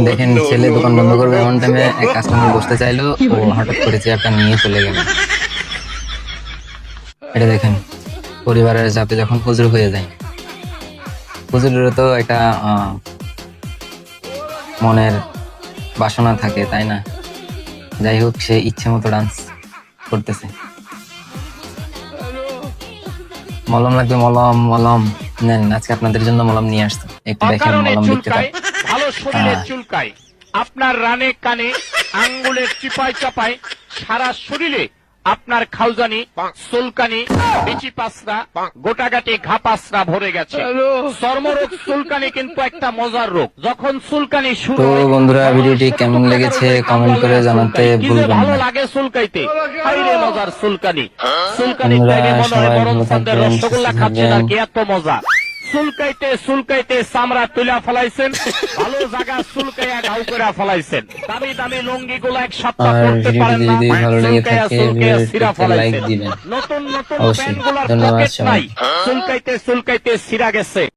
দেখেন ছেলে দোকান বন্ধ করবে এমন টাইমে এক কাস্টমার বসতে চাইলো, ও হঠাৎ করে চেয়ারটা নিয়ে চলে গেল। এটা দেখেন, পরিবারের চাপে যখন হুজুর হয়ে যায়, হুজুরেরও তো একটা মনের বাসনা থাকে, তাই না? যাই হোক, সে ইচ্ছে মতো ডান্স করতেছে। মলম লাগবে, মলম মলম নেন, আজকে আপনাদের জন্য মলম নিয়ে আসতো, একটু দেখেন অকারণে মলম দেখতে চুলকায়, পাই। ভালো শরীরে চুলকায়, আপনার রানে কানে আঙ্গুলের চিপায় চাপায় সারা শরীরে আপনার খাউজানি, চুলকানি, বিচি পাসরা, গোটাগাটি ঘা পাসরা ভরে গেছে। চর্মরোগ চুলকানি কিন্তু একটা মজার রোগ। যখন চুলকানি শুরু তো হয়, বন্ধুরা, ভিডিওটি কেমন লেগেছে কমেন্ট করে জানাতে কি যে ভুলবেন ভালো না। লাগে চুলকাইতে, হাইরে মজার চুলকানি। চুলকানির বন্ধুরা টাইমে মনে হয় সবাই বরং ভালো সন্ধ্যের থাকবেন, সুস্থ রসগোল্লা খাচ্ছেন থাকবেন। আর কি, এত মজা। চুলকাইতে চুলকাইতে চামড়া তুলা ফেলাইছেন, ভালো জায়গা চুলকাইয়া ঘাউ করে ফেলাইছেন। দামি দামি লুঙ্গি গুলো এক সপ্তাহ আর পড়তে পারেন ভিডিওটি না, যদি ভালো লেগে চুলকাইয়া থাকে চুলকাইয়া সিরা ভিডিওটিতে লাইক ফেলাইছেন। দিবেন নতুন নতুন অবশ্যই। প্যান্ট গুলার ধন্যবাদ পকেট সবাই। নাই, চুলকাইতে চুলকাইতে সিরা গেছে।